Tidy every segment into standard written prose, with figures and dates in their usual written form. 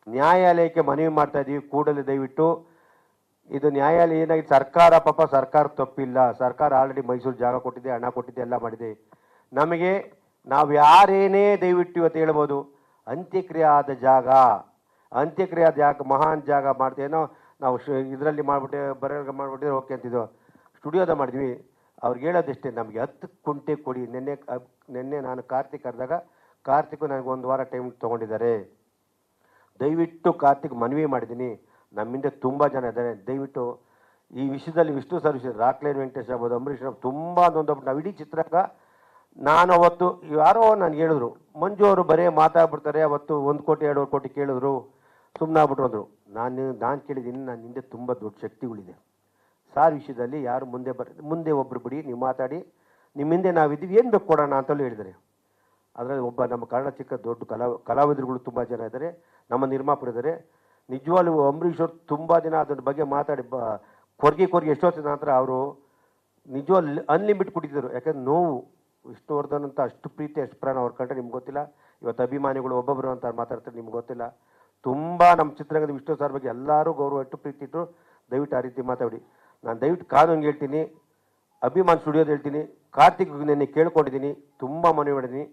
ನ್ಯಾಯಾಲಯಕ್ಕೆ ಮನವಿ ಮಾಡ್ತಾ ಇದ್ದೀವಿ, ಕೂಡಲೇ ದಯವಿಟ್ಟು ಇದು ನ್ಯಾಯಾಲಯ ಏನಾಗಿದೆ, ಸರ್ಕಾರ ಪಾಪ ಸರ್ಕಾರ ತಪ್ಪಿಲ್ಲ, ಸರ್ಕಾರ ಆಲ್ರೆಡಿ ಮೈಸೂರು ಜಾಗ ಕೊಟ್ಟಿದೆ, ಹಣ ಕೊಟ್ಟಿದೆ, ಎಲ್ಲ ಮಾಡಿದೆ. ನಮಗೆ ನಾವು ಯಾರೇನೇ ದಯವಿಟ್ಟು ಇವತ್ತು ಹೇಳ್ಬೋದು, ಅಂತ್ಯಕ್ರಿಯೆ ಆದ ಜಾಗ, ಅಂತ್ಯಕ್ರಿಯೆ ಆದ ಜಾಗ ಮಹಾನ್ ಜಾಗ ಮಾಡ್ತೇನೋ ನಾವು ಇದರಲ್ಲಿ ಮಾಡಿಬಿಟ್ಟೆ ಬರೆಯೋಗ ಮಾಡಿಬಿಟ್ಟಿದ್ರೆ ಓಕೆ ಅಂತಿದ್ದೋ, ಸ್ಟುಡಿಯೋದ ಮಾಡಿದ್ವಿ. ಅವ್ರಿಗೆ ಹೇಳೋದಿಷ್ಟೇ, ನಮಗೆ 10 ಕುಂಟೆ ಕೊಡಿ. ನಿನ್ನೆ ನಾನು ಕಾರ್ತಿಕ್ ಕರೆದಾಗ ಕಾರ್ತಿಕ್ ನನಗೆ 1 ವಾರ ಟೈಮ್ ತೊಗೊಂಡಿದ್ದಾರೆ. ದಯವಿಟ್ಟು ಕಾರ್ತಿಕ್ ಮನವಿ ಮಾಡಿದ್ದೀನಿ, ನಮ್ಮಿಂದ ತುಂಬ ಜನ ಇದ್ದಾರೆ, ದಯವಿಟ್ಟು ಈ ವಿಷಯದಲ್ಲಿ ವಿಷ್ಣು ಸರ್ ವಿಷಯ ರಾಕ್ಲೈನ್ ವೆಂಕಟೇಶ್ ಆಗ್ಬೋದು, ಅಂಬರೀಷ್ ತುಂಬ ನೊಂದೋಗ್ಬಿಟ್ಟು ನಾವು ಇಡೀ ಚಿತ್ರರಂಗ. ನಾನು ಅವತ್ತು ಯಾರೋ ನನಗೆ ಹೇಳಿದ್ರು, ಮಂಜು ಅವರು ಬರೀ ಮಾತಾಡ್ಬಿಡ್ತಾರೆ, ಅವತ್ತು 1 ಕೋಟಿ 2 ಕೋಟಿ ಕೇಳಿದ್ರು, ಸುಮ್ಮನೆ ಆಗ್ಬಿಟ್ರು ಅಂದರು. ನಾನು ಕೇಳಿದ್ದೀನಿ, ನನ್ನ ಹಿಂದೆ ತುಂಬ ದೊಡ್ಡ ಶಕ್ತಿಗಳಿದೆ ಸಾರ್ ವಿಷಯದಲ್ಲಿ, ಯಾರು ಮುಂದೆ ಒಬ್ಬರು ಬಿಡಿ, ನೀವು ಮಾತಾಡಿ, ನಿಮ್ಮ ಹಿಂದೆ ನಾವಿದ್ದೀವಿ, ಏನು ಬೇಕು ಕೊಡೋಣ ಅಂತಲೂ ಹೇಳಿದ್ದಾರೆ. ಅದರಲ್ಲಿ ಒಬ್ಬ ನಮ್ಮ ಕನ್ನಡ ಚಿಕ್ಕ ದೊಡ್ಡ ಕಲಾವಿದರುಗಳು ತುಂಬ ಜನ ಇದ್ದಾರೆ, ನಮ್ಮ ನಿರ್ಮಾಪಕರಿದ್ದಾರೆ. ನಿಜವಾಗ್ಲೂ ಅಂಬರೀಷ್ ಅವರು ತುಂಬ ದಿನ ಅದ್ರ ಬಗ್ಗೆ ಮಾತಾಡಿ ಕೊರ್ಗಿ ಎಷ್ಟೊತ್ತಿನ ನಂತರ ಅವರು ನಿಜವಾಗ್ಲೂ ಅನ್ಲಿಮಿಟ್ ಕುಡಿತಿದ್ರು. ಯಾಕಂದ್ರೆ ನೋವು, ವಿಷ್ಣುವರ್ಧನ್ ಅಂತ ಅಷ್ಟು ಪ್ರೀತಿ ಅಷ್ಟು ಪ್ರಾಣ ಅವ್ರ ಕಂಡ್ರೆ ನಿಮ್ಗೆ ಗೊತ್ತಿಲ್ಲ. ಇವತ್ತು ಅಭಿಮಾನಿಗಳು ಒಬ್ಬೊಬ್ಬರು ಅಂತ ಮಾತಾಡ್ತಾರೆ, ನಿಮ್ಗೆ ಗೊತ್ತಿಲ್ಲ. ತುಂಬ ನಮ್ಮ ಚಿತ್ರರಂಗದ ವಿಷ್ಣು ಸರ್ ಬಗ್ಗೆ ಎಲ್ಲರೂ ಗೌರವ ಇಟ್ಟು ಪ್ರೀತಿ ಇಟ್ಟು, ದಯವಿಟ್ಟು ಆ ರೀತಿ ಮಾತಾಡಿ. ನಾನು ದಯವಿಟ್ಟು ಕಾನೂನಿಗೆ ಹೇಳ್ತೀನಿ, ಅಭಿಮಾನ್ ಸ್ಟುಡಿಯೋದು ಹೇಳ್ತೀನಿ, ಕಾರ್ತಿಕ್ ನೆನ್ನೆ ಕೇಳ್ಕೊಂಡಿದ್ದೀನಿ, ತುಂಬ ಮನವಿ ಮಾಡಿದ್ದೀನಿ.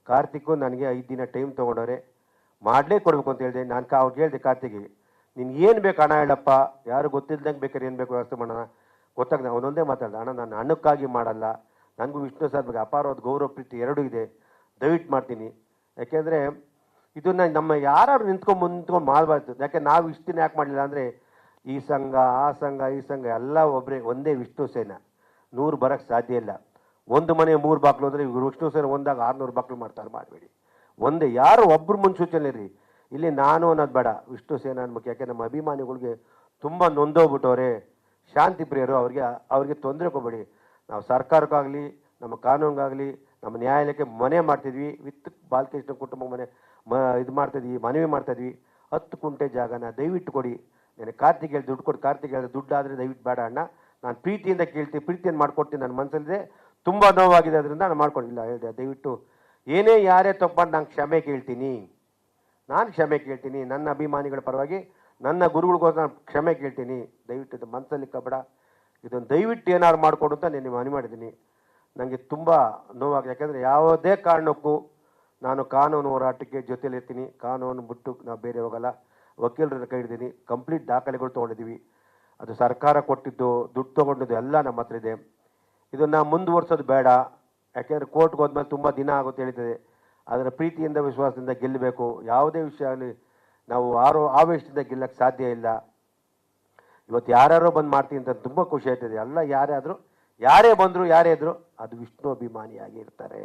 ಕಾರ್ತಿಕ್ಕು ನನಗೆ 5 ದಿನ ಟೈಮ್ ತೊಗೊಂಡವ್ರೆ, ಮಾಡಲೇ ಕೊಡಬೇಕು ಅಂತ ಹೇಳಿದೆ. ನಾನು ಅವ್ರಿಗೆ ಹೇಳಿದೆ, ಕಾರ್ತಿಕ್ಗೆ ನೀನು ಏನು ಬೇಕು ಹಣ ಹೇಳಪ್ಪ, ಯಾರು ಗೊತ್ತಿಲ್ದಂಗೆ ಬೇಕಾದ್ರೆ ಏನು ಬೇಕು ವ್ಯವಸ್ಥೆ ಮಾಡೋಣ. ಗೊತ್ತಾಗ್ತದೆ ಅವನೊಂದೇ ಮಾತಾಡ್ದೆ, ಅಣ್ಣ ನಾನು ಹಣಕ್ಕಾಗಿ ಮಾಡಲ್ಲ, ನನಗೂ ವಿಷ್ಣು ಸರ್ ಬಗ್ಗೆ ಅಪಾರವಾದ ಗೌರವ ಪ್ರೀತಿ ಎರಡೂ ಇದೆ, ದಯವಿಟ್ಟು ಮಾಡ್ತೀನಿ. ಯಾಕೆಂದರೆ ಇದನ್ನ ನಮ್ಮ ಯಾರು ನಿಂತ್ಕೊಂಡು ಮಾಡಬಾರ್ದು. ಯಾಕೆ ನಾವು ಇಷ್ಟು ದಿನ ಯಾಕೆ ಮಾಡಲಿಲ್ಲ ಅಂದರೆ, ಈ ಸಂಘ ಆ ಸಂಘ ಈ ಸಂಘ ಎಲ್ಲ ಒಂದೇ ವಿಷ್ಣು ಸೇನಾ, 100 ಬರೋಕ್ಕೆ ಸಾಧ್ಯ ಇಲ್ಲ. ಒಂದು ಮನೆ 3 ಬಾಕ್ಲು ಅಂದರೆ ಇವರು ವಿಷ್ಣು ಸೇನೆ ಒಂದಾಗ 600 ಬಾಕ್ಲು ಮಾಡ್ತಾರೆ, ಮಾಡಬೇಡಿ. ಒಂದೇ ಯಾರು ಒಬ್ಬರು ಮುನ್ಸೂಚನೆ ಇರಿ. ಇಲ್ಲಿ ನಾನು ಅನ್ನೋದು ಬೇಡ, ವಿಷ್ಣು ಸೇನಾ ಅನ್ಬೇಕು. ಯಾಕೆ ನಮ್ಮ ಅಭಿಮಾನಿಗಳಿಗೆ ತುಂಬ ನೊಂದೋಗ್ಬಿಟ್ಟವ್ರೆ, ಶಾಂತಿ ಪ್ರಿಯರು, ಅವ್ರಿಗೆ ತೊಂದರೆ ಕೊಡಬೇಡಿ. ನಾವು ಸರ್ಕಾರಕ್ಕಾಗಲಿ ನಮ್ಮ ಕಾನೂನಿಗಾಗಲಿ ನಮ್ಮ ನ್ಯಾಯಾಲಯಕ್ಕೆ ಮನೆ ಮಾಡ್ತಿದ್ವಿ, ವಿತ್ ಬಾಲಕೃಷ್ಣ ಕುಟುಂಬ ಮನೆ ಇದು ಮಾಡ್ತಾಯಿದ್ವಿ, ಮನವಿ ಮಾಡ್ತಾಯಿದ್ವಿ. 10 ಕುಂಟೆ ಜಾಗನ ದಯವಿಟ್ಟು ಕೊಡಿ. ನನಗೆ ಕಾರ್ತಿಕ್ ಹೇಳಿ ದುಡ್ಡು ಕೊಡಿ, ಕಾರ್ತಿಕ್ ಹೇಳಿ ದುಡ್ಡು ಆದರೆ ದಯವಿಟ್ಟು ಬೇಡ ಅಣ್ಣ, ನಾನು ಪ್ರೀತಿಯಿಂದ ಕೇಳ್ತೀನಿ, ಪ್ರೀತಿಯನ್ನು ಮಾಡ್ಕೊಡ್ತೀನಿ. ನನ್ನ ಮನಸ್ಸಲ್ಲಿದೆ, ತುಂಬ ನೋವಾಗಿದೆ, ಅದರಿಂದ ನಾನು ಮಾಡ್ಕೊಂಡಿಲ್ಲ ಹೇಳಿದೆ. ದಯವಿಟ್ಟು ಏನೇ ಯಾರೇ ತಪ್ಪಾಗಿ ನಾನು ಕ್ಷಮೆ ಕೇಳ್ತೀನಿ, ನನ್ನ ಅಭಿಮಾನಿಗಳ ಪರವಾಗಿ ನನ್ನ ಗುರುಗಳಿಗೋಸ್ಕರ ನಾನು ಕ್ಷಮೆ ಕೇಳ್ತೀನಿ. ದಯವಿಟ್ಟು ಇದು ಮನಸ್ಸಲ್ಲಿ ಕಬೇಡ, ಇದನ್ನು ದಯವಿಟ್ಟು ಏನಾದ್ರು ಮಾಡಿಕೊಡು ಅಂತ ನಾನು ಮನವಿ ಮಾಡಿದ್ದೀನಿ. ನನಗೆ ತುಂಬ ನೋವಾಗಿದೆ. ಯಾಕೆಂದರೆ ಯಾವುದೇ ಕಾರಣಕ್ಕೂ ನಾನು ಕಾನೂನು ಹೋರಾಟಕ್ಕೆ ಜೊತೆಲಿರ್ತೀನಿ, ಕಾನೂನು ಬಿಟ್ಟು ನಾವು ಬೇರೆ ಹೋಗಲ್ಲ. ವಕೀಲರನ್ನ ಕೈ ಹಿಡಿದೀನಿ, ಕಂಪ್ಲೀಟ್ ದಾಖಲೆಗಳು ತೊಗೊಂಡಿದ್ದೀವಿ. ಅದು ಸರ್ಕಾರ ಕೊಟ್ಟಿದ್ದು, ದುಡ್ಡು ತೊಗೊಂಡಿದ್ದು ಎಲ್ಲ ನಮ್ಮ ಹತ್ರ ಇದೆ. ಇದನ್ನು ಮುಂದುವರ್ಸೋದು ಬೇಡ. ಯಾಕೆಂದರೆ ಕೋರ್ಟ್ಗೆ ಹೋದ್ಮೇಲೆ ತುಂಬ ದಿನ ಆಗುತ್ತೆ ಹೇಳಿದೆ. ಅದರ ಪ್ರೀತಿಯಿಂದ ವಿಶ್ವಾಸದಿಂದ ಗೆಲ್ಲಬೇಕು. ಯಾವುದೇ ವಿಷಯ ಆಗಲಿ ನಾವು ಆವೇಶದಿಂದ ಗೆಲ್ಲಕ್ಕೆ ಸಾಧ್ಯ ಇಲ್ಲ. ಇವತ್ತು ಯಾರ್ಯಾರೋ ಬಂದು ಮಾಡ್ತೀನಿ ಅಂತ ತುಂಬ ಖುಷಿ ಆಯ್ತದೆ. ಎಲ್ಲ ಯಾರೇ ಬಂದರು ಯಾರೇ ಇದ್ರು ಅದು ವಿಷ್ಣು ಅಭಿಮಾನಿಯಾಗಿ ಇರ್ತಾರೆ.